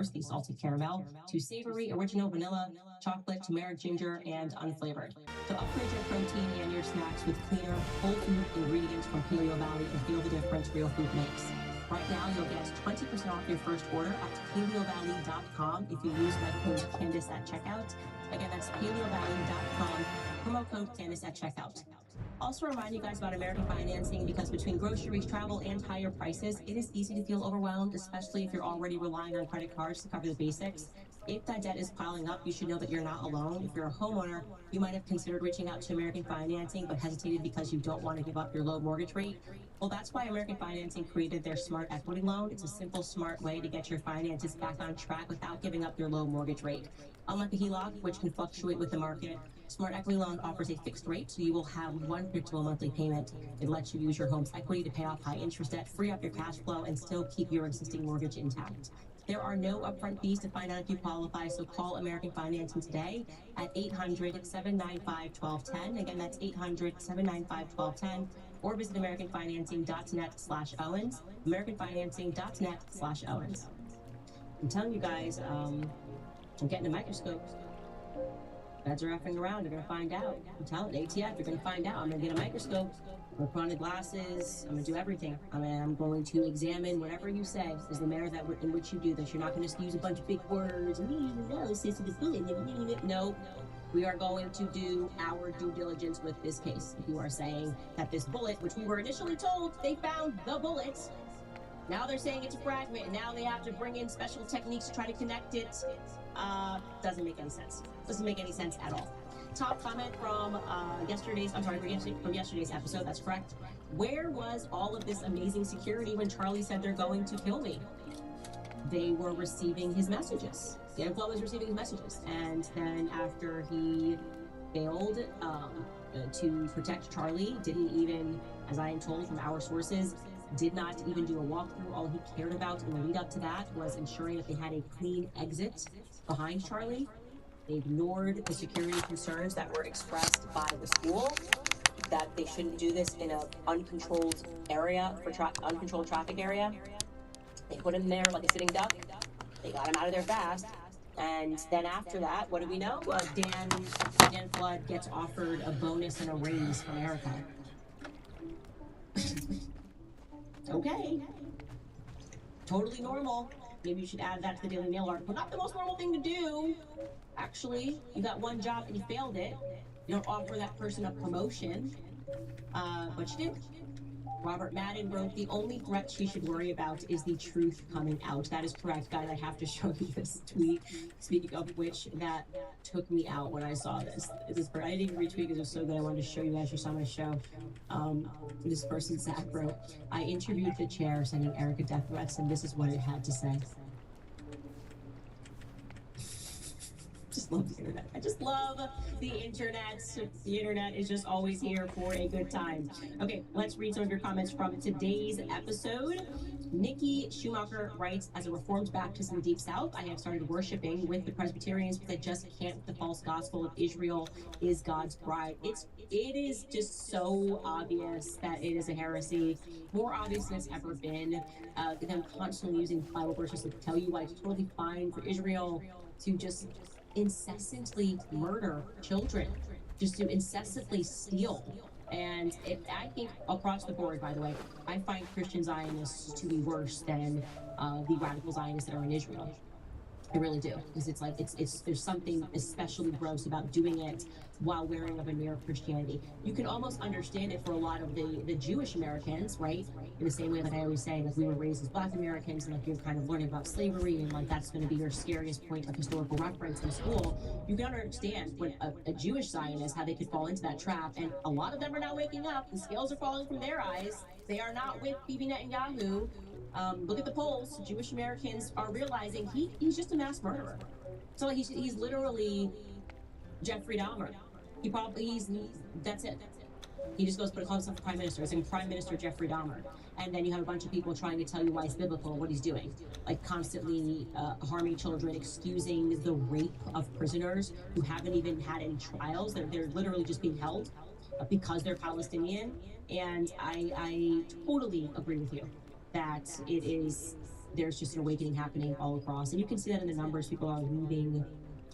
course, the salted caramel, to savory original vanilla, chocolate, turmeric, ginger, and unflavored. So upgrade your protein and your snacks with cleaner, whole food ingredients from Paleo Valley and feel the difference real food makes. Right now, you'll get 20% off your first order at paleovalley.com if you use my code Candace at checkout. Again, that's paleovalley.com, promo code Candace at checkout. Also remind you guys about American financing because between groceries, travel, and higher prices, it is easy to feel overwhelmed, especially if you're already relying on credit cards to cover the basics. If that debt is piling up, you should know that you're not alone. If you're a homeowner, you might have considered reaching out to American Financing but hesitated because you don't want to give up your low mortgage rate. Well, that's why American Financing created their Smart Equity Loan. It's a simple, smart way to get your finances back on track without giving up your low mortgage rate. Unlike a HELOC, which can fluctuate with the market, Smart Equity Loan offers a fixed rate, so you will have one predictable monthly payment. It lets you use your home's equity to pay off high interest debt, free up your cash flow, and still keep your existing mortgage intact. There are no upfront fees to find out if you qualify, so call American Financing today at 800-795-1210. Again, that's 800-795-1210, or visit americanfinancing.net/Owens, americanfinancing.net/Owens. I'm telling you guys, I'm getting a microscope. Feds are effing around. They're going to find out. I'm telling ATF, you're going to find out. I'm going to get a microscope. I'm going to put on the glasses. I'm going to do everything. I'm going to examine whatever you say is the manner in which you do this. You're not going to use a bunch of big words. No. We are going to do our due diligence with this case. If you are saying that this bullet, which we were initially told they found the bullet, now they're saying it's a fragment, and now they have to bring in special techniques to try to connect it. Doesn't make any sense. Doesn't make any sense at all. Top comment from yesterday's episode, that's correct. Where was all of this amazing security when Charlie said they're going to kill me? They were receiving his messages. The info was receiving his messages. And then after he failed to protect Charlie, didn't even, as I am told from our sources, did not even do a walkthrough. All he cared about in the lead up to that was ensuring that they had a clean exit behind Charlie. They ignored the security concerns that were expressed by the school, that they shouldn't do this in an uncontrolled area, uncontrolled traffic area. They put him there like a sitting duck. They got him out of there fast. And then after that, what do we know? Dan Flood gets offered a bonus and a raise from Erica. Okay. Totally normal. Maybe you should add that to the Daily Mail article. Not the most normal thing to do. Actually, you got one job and you failed it. You don't offer that person a promotion. But you did. Robert Madden wrote, the only threat she should worry about is the truth coming out. That is correct, guys. I have to show you this tweet. Speaking of which, that took me out when I saw this. I didn't even retweet because it was so good. I wanted to show you guys just on my show. This person, Zach, wrote, I interviewed the chair sending Erica death threats, and this is what it had to say. Just love the internet. I just love the internet. The internet is just always here for a good time. Okay, let's read some of your comments from today's episode. Nikki Schumacher writes, as a Reformed Baptist in the Deep South, I have started worshiping with the Presbyterians because I just can't with the false gospel of Israel is God's bride. It is just so obvious that it is a heresy, more obvious than it's ever been. Them constantly using Bible verses to tell you why it's totally fine for Israel to just incessantly murder children, just to incessantly steal. And I think across the board, by the way, I find Christian Zionists to be worse than the radical Zionists that are in Israel. I really do, because it's like there's something especially gross about doing it while wearing a veneer of Christianity. You can almost understand it for a lot of the Jewish Americans, right? In the same way that I always say, like, we were raised as Black Americans, and like you're kind of learning about slavery, and like that's going to be your scariest point of historical reference in school. You can understand when a Jewish Zionist, how they could fall into that trap, and a lot of them are now waking up. The scales are falling from their eyes. They are not with Bibi Netanyahu. Look at the polls. Jewish Americans are realizing he's just a mass murderer. So he's literally Jeffrey Dahmer. That's it. He just goes, but calls himself prime minister. It's like Prime Minister Jeffrey Dahmer. And then you have a bunch of people trying to tell you why it's biblical, what he's doing. Like constantly harming children, excusing the rape of prisoners who haven't even had any trials. They're literally just being held because they're Palestinian. And I totally agree with you that it is there's just an awakening happening all across. And you can see that in the numbers. People are leaving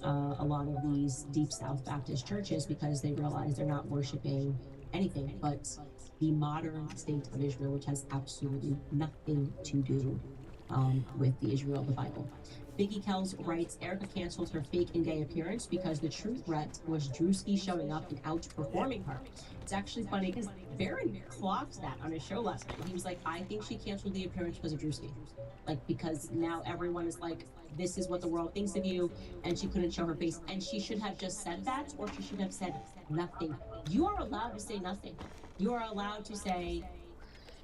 a lot of these Deep South Baptist churches because they realize they're not worshiping anything but the modern state of Israel, which has absolutely nothing to do with the Israel of the Bible. Biggie Kells writes, Erica canceled her fake and gay appearance because the true threat was Drewski showing up and outperforming her. It's actually funny because Barron clocked that on his show last night. He was like, I think she canceled the appearance because of Drewski. Like, because now everyone is like, this is what the world thinks of you, and she couldn't show her face. And she should have just said that, or she should have said nothing. You are allowed to say nothing. You are allowed to say,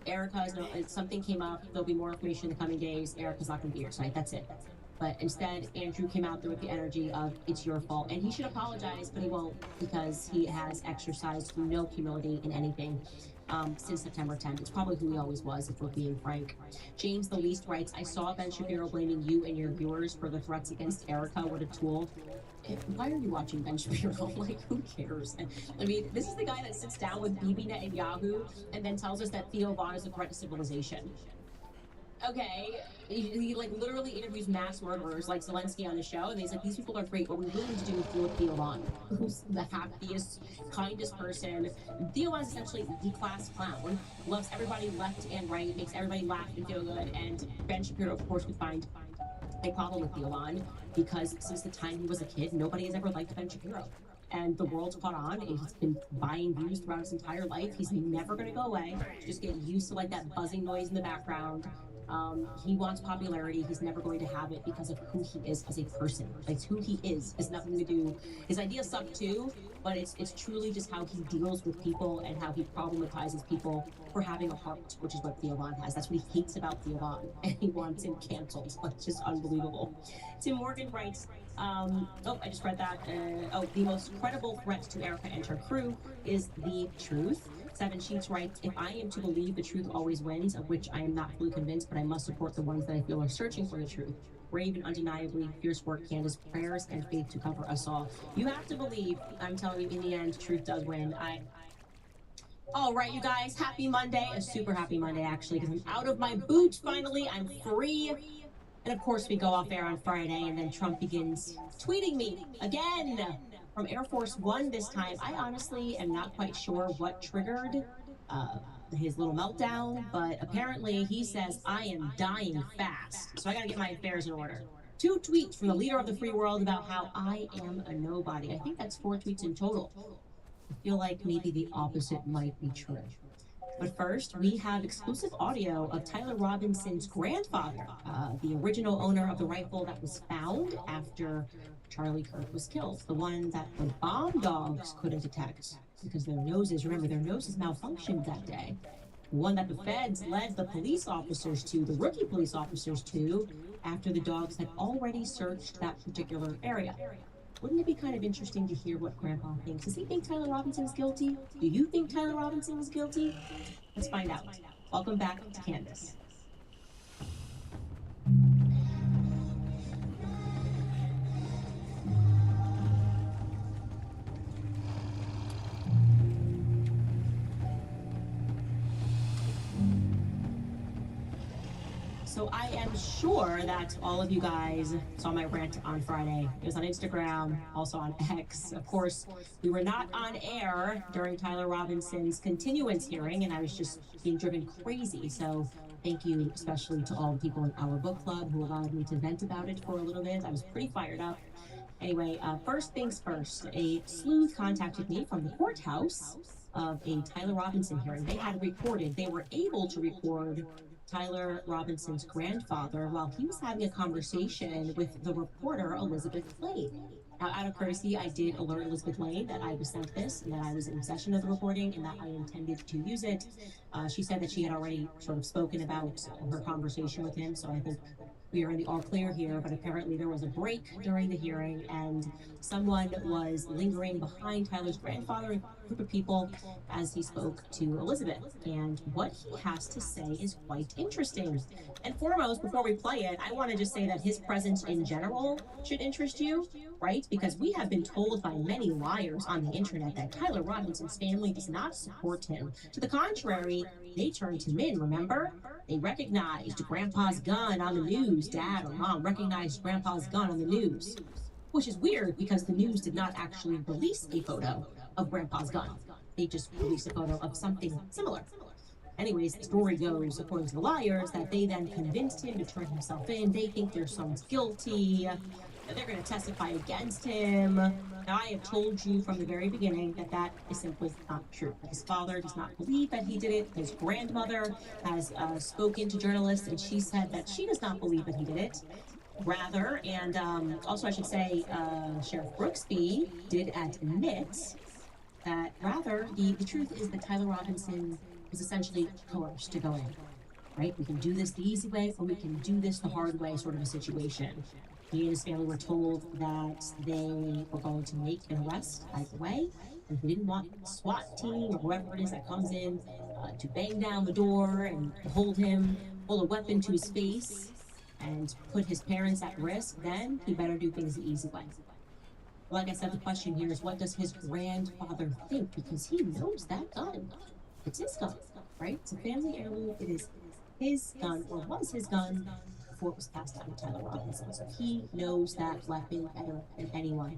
Erica, something came up, there'll be more information in the coming days, Erica's not going to be here tonight, that's it. But instead, Andrew came out there with the energy of, it's your fault. And he should apologize, but he won't, because he has exercised no humility in anything since September 10th. It's probably who he always was, if we're being frank. James the Least writes, I saw Ben Shapiro blaming you and your viewers for the threats against Erica. What a tool. Why are you watching Ben Shapiro? Like, who cares? I mean, this is the guy that sits down with BB Netanyahu and then tells us that Theo Von is a threat to civilization. Okay, he like literally interviews mass murderers like Zelensky on the show, and he's like, these people are great, but we really need to do with Theo Von, who's the happiest, kindest person. Theo Von is essentially the class clown, loves everybody left and right, makes everybody laugh and feel good, and Ben Shapiro, of course, would find a problem with Theo Von because since the time he was a kid, nobody has ever liked Ben Shapiro. And the world's caught on. He's been buying views throughout his entire life. He's never going to go away. Just get used to like that buzzing noise in the background. He wants popularity. He's never going to have it because of who he is as a person. Like, who he is has nothing to do. His ideas suck too, but it's truly just how he deals with people and how he problematizes people for having a heart, which is what Theo Von has. That's what he hates about Theo Von, and he wants him canceled. Like, just unbelievable. Tim Morgan writes, I just read that. The most credible threat to Erica and her crew is the truth. Seven Sheets writes, if I am to believe the truth always wins, of which I am not fully convinced, but I must support the ones that I feel are searching for the truth. Brave and undeniably, fierce work, Candace, prayers and faith to cover us all. You have to believe, I'm telling you, in the end, truth does win. All right, you guys, happy Monday. A super happy Monday, actually, because I'm out of my boots finally. I'm free. And of course, we go off air on Friday, and then Trump begins tweeting me again. From Air Force One this time. I honestly am not quite sure what triggered his little meltdown, but apparently he says, I am dying fast. So I gotta get my affairs in order. 2 tweets from the leader of the free world about how I am a nobody. I think that's 4 tweets in total. I feel like maybe the opposite might be true. But first, we have exclusive audio of Tyler Robinson's grandfather, the original owner of the rifle that was found after Charlie Kirk was killed, the one that the bomb dogs couldn't detect because their noses malfunctioned that day. The one that the feds led the police officers to, the rookie police officers to, after the dogs had already searched that particular area. Wouldn't it be kind of interesting to hear what Grandpa thinks? Does he think Tyler Robinson is guilty? Do you think Tyler Robinson is guilty? Let's find out. Welcome back to Candace. So I am sure that all of you guys saw my rant on Friday. It was on Instagram, also on X. Of course, we were not on air during Tyler Robinson's continuance hearing, and I was just being driven crazy. So thank you especially to all the people in our book club who allowed me to vent about it for a little bit. I was pretty fired up. Anyway, first things first, a sleuth contacted me from the courthouse of a Tyler Robinson hearing. They were able to record Tyler Robinson's grandfather while he was having a conversation with the reporter Elizabeth Lane. Now, out of courtesy, I did alert Elizabeth Lane that I was sent this and that I was in possession of the recording and that I intended to use it. She said that she had already sort of spoken about her conversation with him, so I think we are in the all clear here, but apparently there was a break during the hearing and someone was lingering behind Tyler's grandfather, a group of people, as he spoke to Elizabeth. And what he has to say is quite interesting. And foremost, before we play it, I want to just say that his presence in general should interest you. right? Because we have been told by many liars on the internet that Tyler Robinson's family does not support him. To the contrary, they turned him in, remember? They recognized Grandpa's gun on the news. Dad or mom recognized Grandpa's gun on the news. Which is weird because the news did not actually release a photo of Grandpa's gun. They just released a photo of something similar. Anyways, the story goes, according to the liars, that they then convinced him to turn himself in. They think their son's guilty. They're going to testify against him. Now, I have told you from the very beginning that that is simply not true. His father does not believe that he did it. His grandmother has spoken to journalists, and she said that she does not believe that he did it. Rather, and also I should say, Sheriff Brooksby did admit that rather the truth is that Tyler Robinson was essentially coerced to go in, right? We can do this the easy way, or we can do this the hard way, sort of a situation. He and his family were told that they were going to make an arrest either way, and he didn't want the SWAT team or whoever it is that comes in to bang down the door and hold a weapon to his face and put his parents at risk. Then he better do things the easy way. Like I said, the question here is, what does his grandfather think? Because he knows that gun. It's his gun, right? It's a family heirloom. It is his gun, or was his gun, before it was passed down to Tyler Robinson. So he knows that weapon better than anyone.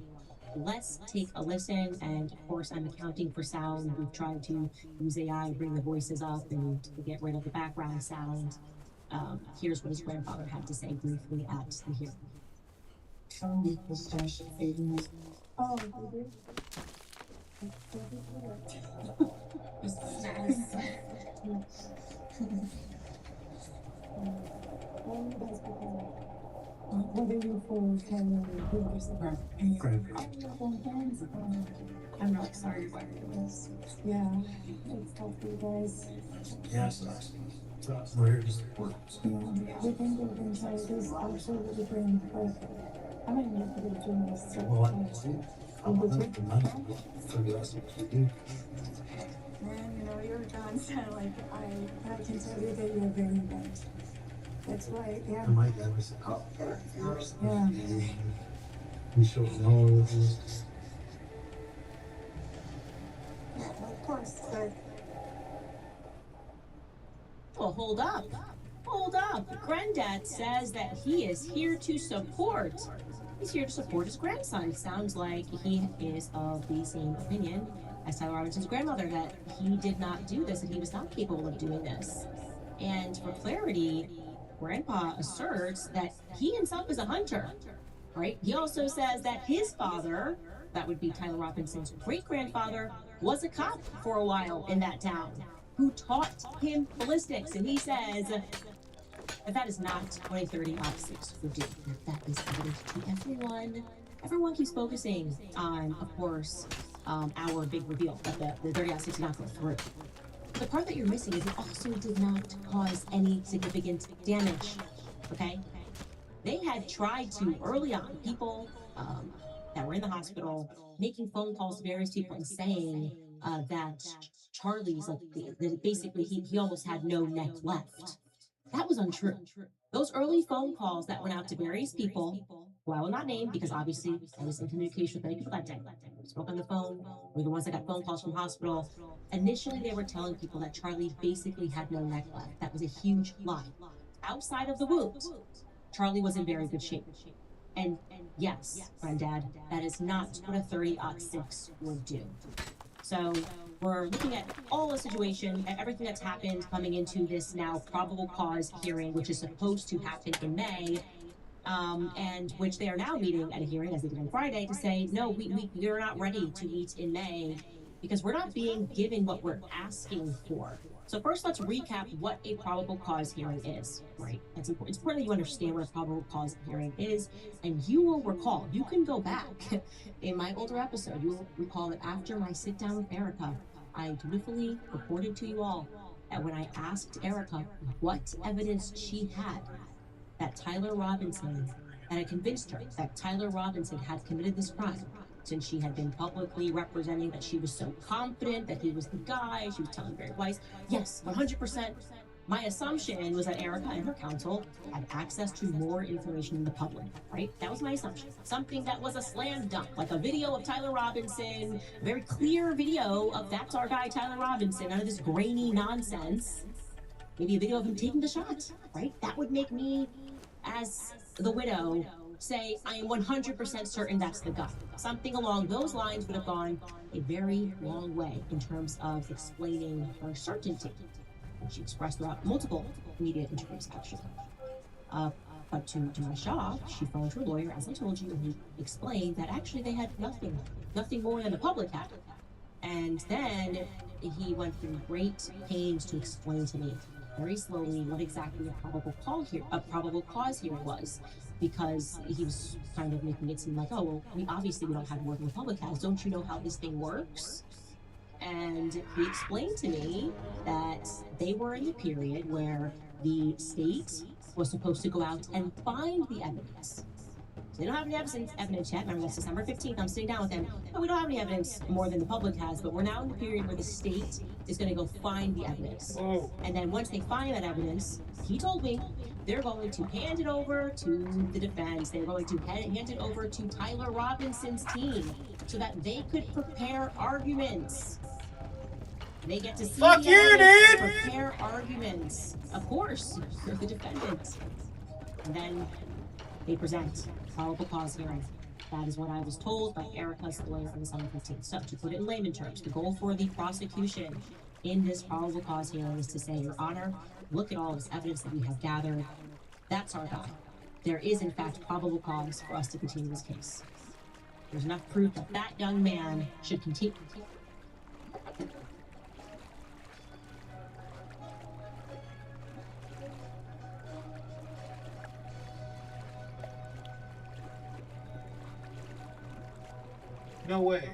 Let's take a listen, and of course I'm accounting for sound. We've tried to use AI to bring the voices up and to get rid of the background sound. Here's what his grandfather had to say briefly at the hearing. Oh, baby. What are your full I'm really sorry about this. Yeah, it's tough for you guys. Yeah, it sucks. We're here to support. We think we've been told this absolutely bring but I might need to be doing this. So, Well, I want the money for the rest of what you do. man, your gun sound like I can tell you that you're very good. That's right, yeah. And my dad was a cop for years. Yeah. We showed all of this. Yeah, of course, but Well, hold up. Hold up. Granddad says that he is here to support. He's here to support his grandson. Sounds like he is of the same opinion as Tyler Robinson's grandmother, that he did not do this and he was not capable of doing this. And for clarity, Grandpa asserts that he himself is a hunter, right? He also says that his father, that would be Tyler Robinson's great-grandfather, was a cop for a while in that town who taught him ballistics. And he says that is not what a 30-06 would do. That is evident to everyone. Everyone keeps focusing on, of course, our big reveal that the 30-06 did not go through. The part that you're missing is it also did not cause any significant damage, okay? They had tried to, early on, people that were in the hospital, making phone calls to various people and saying that Charlie's, like, basically he almost had no neck left. That was untrue. Those early phone calls that went out to various people, who I will not name because obviously I was in communication with many people that day, spoke on the phone, were the ones that got phone calls from hospital. Initially, they were telling people that Charlie basically had no neck left. That was a huge lie. Outside of the wound, Charlie was in very good shape. And yes, Granddad, that is not what a 30-06 would do. So we're looking at all the situation, at everything that's happened coming into this now probable cause hearing, which is supposed to happen in May, and which they are now meeting at a hearing, as they did on Friday, to say, no, we're not ready to meet in May because we're not being given what we're asking for. So first, let's recap what a probable cause hearing is, right? It's important that you understand what a probable cause hearing is, and you will recall, you can go back in my older episode, you will recall that after my sit down with Erica, I dutifully reported to you all that when I asked Erica what evidence she had that Tyler Robinson, and I convinced her that Tyler Robinson had committed this crime, since she had been publicly representing that she was so confident that he was the guy, she was telling very wise, yes, 100%, My assumption was that Erica and her counsel had access to more information than the public, right? That was my assumption. Something that was a slam dunk, like a video of Tyler Robinson, a very clear video of that's our guy, Tyler Robinson, none of this grainy nonsense. Maybe a video of him taking the shot, right? That would make me, as the widow, say, I am 100% certain that's the guy. Something along those lines would have gone a very long way in terms of explaining her certainty. And she expressed throughout multiple media interviews, actually. But to my shock, she phoned her lawyer, as I told you, and he explained that actually they had nothing more than the public had. And then he went through great pains to explain to me very slowly what exactly a probable cause here was, because he was kind of making it seem like, oh, well, we don't have more than the public has. Don't you know how this thing works? And he explained to me that they were in a period where the state was supposed to go out and find the evidence. So they don't have any evidence yet. Remember, that's December 15th. I'm sitting down with them. No, we don't have any evidence more than the public has, but we're now in the period where the state is going to go find the evidence. Whoa. And then once they find that evidence, he told me they're going to hand it over to the defense. They're going to hand it over to Tyler Robinson's team so that they could prepare arguments. They get to see Fuck the you, evidence and dude! prepare arguments. Of course, you're the defendant. And then they present probable cause hearing. That is what I was told by Erica's lawyer on December 15th. So, to put it in layman terms, the goal for the prosecution in this probable cause hearing is to say, Your Honor, look at all this evidence that we have gathered. That's our guy. There is, in fact, probable cause for us to continue this case. There's enough proof that that young man should continue. No way.